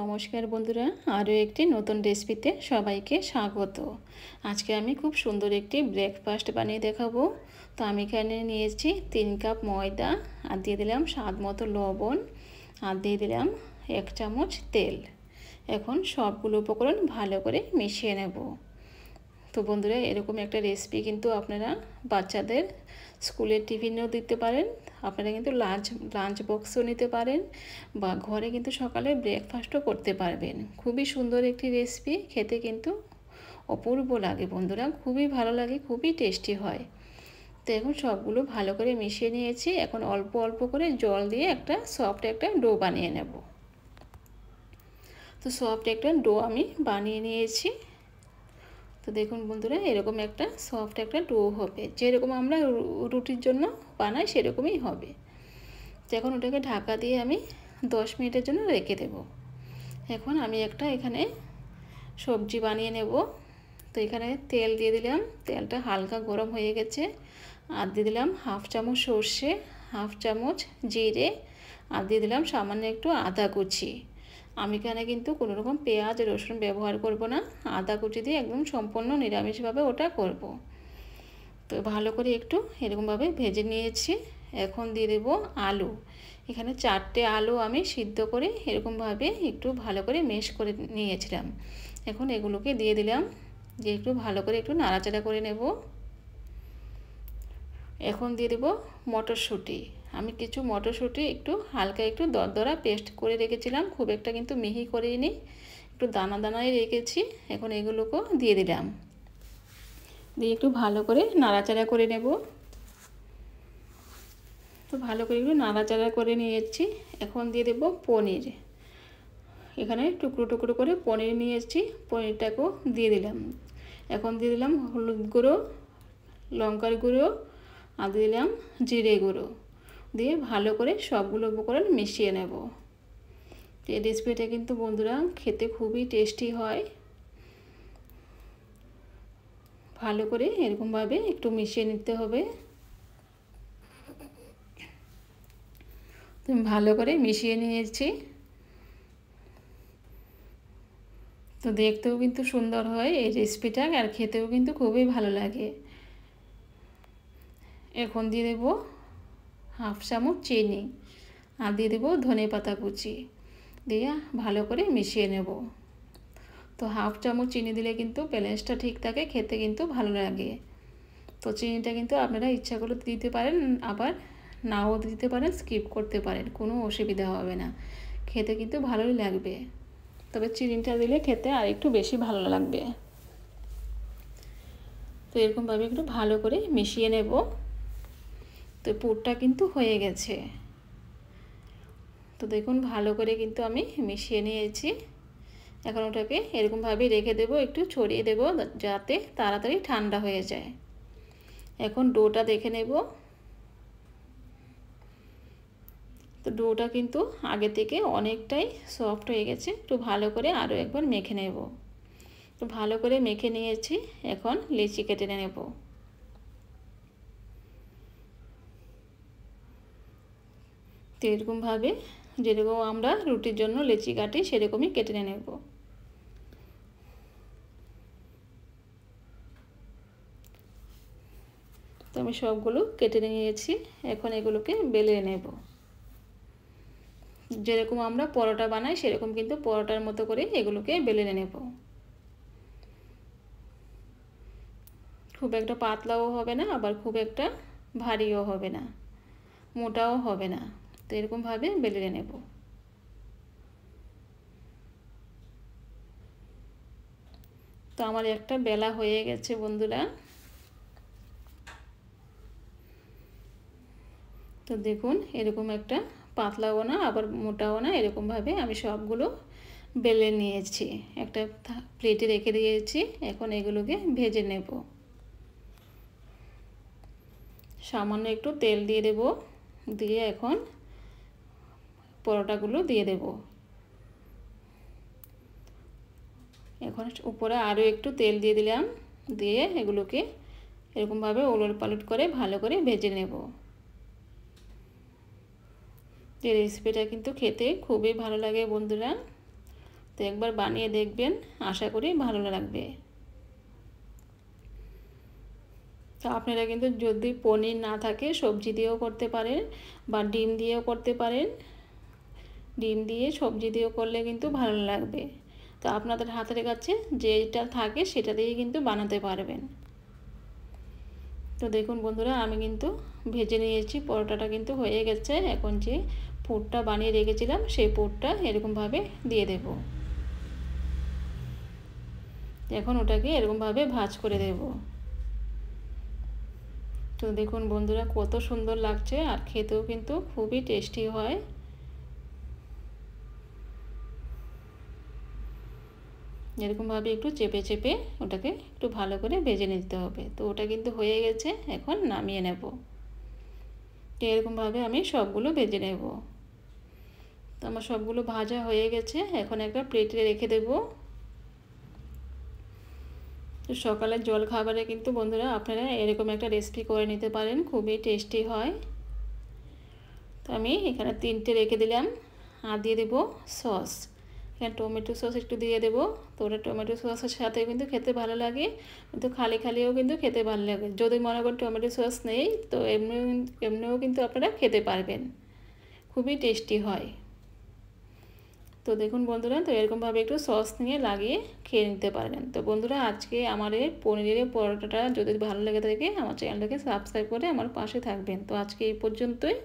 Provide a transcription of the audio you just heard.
নমস্কার বন্ধুরা, আরও একটি নতুন রেসিপিতে সবাইকে স্বাগত। আজকে আমি খুব সুন্দর একটি ব্রেকফাস্ট বানিয়ে দেখাবো। তো আমি এখানে নিয়েছি 3 কাপ ময়দা, আর দিয়ে দিলাম স্বাদ মতো লবণ, আর দিয়ে দিলাম 1 চামচ তেল। এখন সবগুলো উপকরণ ভালো করে মিশিয়ে নেব। তো বন্ধুরা, এরকম একটা রেসিপি কিন্তু আপনারা বাচ্চাদের স্কুলের টিফিনেও দিতে পারেন, আপনারা কিন্তু লাঞ্চ বক্সও নিতে পারেন, বা ঘরে কিন্তু সকালে ব্রেকফাস্টও করতে পারবেন। খুবই সুন্দর একটি রেসিপি, খেতে কিন্তু অপূর্ব লাগে বন্ধুরা, খুবই ভালো লাগে, খুবই টেস্টি হয়। তো এখন সবগুলো ভালো করে মিশিয়ে নিয়েছি। এখন অল্প অল্প করে জল দিয়ে একটা সফট একটা ডো বানিয়ে নেব। তো সফট একটা ডো আমি বানিয়ে নিয়েছি। তো দেখুন বন্ধুরা, এরকম একটা সফট একটা ডো হবে, যেরকম আমরা রুটির জন্য বানাই সেরকমই হবে। তো এখন ওটাকে ঢাকা দিয়ে আমি 10 মিনিটের জন্য রেখে দেব। এখন আমি এখানে সবজি বানিয়ে নেব। তো এখানে তেল দিয়ে দিলাম, তেলটা হালকা গরম হয়ে গেছে। আর দিয়ে দিলাম 1/2 চামচ সর্ষে, 1/2 চামচ জিরে, আর দিয়ে দিলাম সামান্য একটু আদা কুচি। আমি এখানে কিন্তু কোনো রকম পেঁয়াজ রসুন ব্যবহার করব না, আদা কুচি দিয়ে একদম সম্পূর্ণ নিরামিষভাবে ওটা করব। তো ভালো করে একটু এরকমভাবে ভেজে নিয়েছি। এখন দিয়ে দেব আলু। এখানে 4টে আলু আমি সিদ্ধ করে এরকমভাবে একটু ভালো করে মেশ করে নিয়েছিলাম। এখন এগুলোকে দিয়ে দিলাম, দিয়ে একটু ভালো করে একটু নাড়াচাড়া করে নেব। এখন দিয়ে দেব মটরশুঁটি। আমি কিছু মটরশুঁটি একটু হালকা একটু দরদরা পেস্ট করে রেখেছিলাম, খুব একটা কিন্তু মিহি করিনি, একটু দানা দানায় রেখেছি। এখন এগুলোকেও দিয়ে দিলাম, দিয়ে একটু ভালো করে নাড়াচাড়া করে নেব। তো ভালো করে একটু নাড়াচাড়া করে নিয়েছি। এখন দিয়ে দেব পনির। এখানে টুকরো টুকরো করে পনির নিয়েছি, পনিরটাকেও দিয়ে দিলাম। এখন দিয়ে দিলাম হলুদ গুঁড়ো, লঙ্কার গুঁড়ো, আর দিলাম জিরে গুঁড়ো, দিয়ে ভালো করে সবগুলো উপকরণ মিশিয়ে নেব। এই রেসিপিটা কিন্তু বন্ধুরা খেতে খুবই টেস্টি হয়। ভালো করে এরকমভাবে একটু মিশিয়ে নিতে হবে। ভালো করে মিশিয়ে নিয়েছি। তো দেখতেও কিন্তু সুন্দর হয় এই রেসিপিটা, আর খেতেও কিন্তু খুবই ভালো লাগে। এখন দিয়ে দেব 1/2 চামচ চিনি, আর দিয়ে দেবো ধনেপাতা কুচি, দিয়ে ভালো করে মিশিয়ে নেব। তো 1/2 চামচ চিনি দিলে কিন্তু ব্যালেন্সটা ঠিক থাকে, খেতে কিন্তু ভালো লাগে। তো চিনিটা কিন্তু আপনারা ইচ্ছা করে দিতে পারেন, আবার নাও দিতে পারেন, স্কিপ করতে পারেন, কোনো অসুবিধা হবে না, খেতে কিন্তু ভালোই লাগবে। তবে চিনিটা দিলে খেতে আর একটু বেশি ভালো লাগবে। তো এরকমভাবে একটু ভালো করে মিশিয়ে নেব। তো পুরটা কিন্তু হয়ে গেছে। তো দেখুন ভালো করে কিন্তু আমি মিশিয়ে নিয়েছি। এখন ওটাকে এরকমভাবে রেখে দেব, একটু ছড়িয়ে দেব যাতে তাড়াতাড়ি ঠান্ডা হয়ে যায়। এখন ডোটা দেখে নেব। তো ডোটা কিন্তু আগে থেকে অনেকটাই সফট হয়ে গেছে, একটু ভালো করে আরও একবার মেখে নেব। তো ভালো করে মেখে নিয়েছি, এখন লেচি কেটে নেব। তো এরকমভাবে যেরকম আমরা রুটির জন্য লেচি কাটি সেরকমই কেটে নেব। তো আমি সবগুলো কেটে নিয়েছি, এখন এগুলোকে বেলে নেব। যেরকম আমরা পরোটা বানাই সেরকম কিন্তু পরোটার মতো করে এগুলোকে বেলে নেব। খুব একটা পাতলাও হবে না, আবার খুব একটা ভারীও হবে না, মোটাও হবে না। তো এরকমভাবে বেলে নেব। তো আমার একটা বেলা হয়ে গেছে বন্ধুরা। তো দেখুন এরকম একটা পাতলাও না আবার মোটাও না, এরকমভাবে আমি সবগুলো বেলে নিয়েছি, একটা প্লেটে রেখে দিয়েছি। এখন এগুলোকে ভেজে নেব। সামান্য একটু তেল দিয়ে দেব, দিয়ে এখন পরোটাগুলো দিয়ে দেব। এখন উপরে আরও একটু তেল দিয়ে দিলাম, দিয়ে এগুলোকে এরকমভাবে ওলট পালট করে ভালো করে ভেজে নেব। এই রেসিপিটা কিন্তু খেতে খুবই ভালো লাগে বন্ধুরা। তো একবার বানিয়ে দেখবেন, আশা করি ভালো লাগবে। তো আপনারা কিন্তু যদি পনির না থাকে সবজি দিয়েও করতে পারেন বা ডিম দিয়েও করতে পারেন। ডিম দিয়ে সবজি দিয়েও করলে কিন্তু ভালো লাগবে। তো আপনাদের হাতের কাছে যেটা থাকে সেটা দিয়ে কিন্তু বানাতে পারবেন। তো দেখুন বন্ধুরা, আমি কিন্তু ভেজে নিয়েছি, পরোটাটা কিন্তু হয়ে গেছে। এখন যে পুরটা বানিয়ে রেখেছিলাম সেই পুরটা এরকমভাবে দিয়ে দেব। এখন ওটাকে এরকমভাবে ভাঁজ করে দেব। তো দেখুন বন্ধুরা, কত সুন্দর লাগছে আর খেতেও কিন্তু খুবই টেস্টি হয়। এরকমভাবে একটু চেপে চেপে ওটাকে একটু ভালো করে ভেজে নিতে হবে। তো ওটা কিন্তু হয়ে গেছে, এখন নামিয়ে নেব। তো এরকমভাবে আমি সবগুলো ভেজে নেব। তো আমার সবগুলো ভাজা হয়ে গেছে, এখন একটা প্লেটে রেখে দেব। তো সকালের জল খাবারে কিন্তু বন্ধুরা আপনারা এরকম একটা রেসিপি করে নিতে পারেন, খুবই টেস্টি হয়। তো আমি এখানে 3টে রেখে দিলাম। আর দিয়ে দেব সস। এখানে টমেটো সস একটু দিয়ে দেব। তো ওটা টমেটো সসের সাথে কিন্তু খেতে ভালো লাগে, কিন্তু খালি খালিও কিন্তু খেতে ভালো লাগে। যদি মনে করেন টমেটো সস নেই তো এমনিও কিন্তু আপনারা খেতে পারবেন, খুবই টেস্টি হয়। তো দেখুন বন্ধুরা, তো এরকমভাবে একটু সস নিয়ে লাগিয়ে খেয়ে নিতে পারবেন। তো বন্ধুরা, আজকে আমার এই পনিরের পরোটাটা যদি ভালো লেগে থাকে আমার চ্যানেলটাকে সাবস্ক্রাইব করে আমার পাশে থাকবেন। তো আজকে এই পর্যন্তই।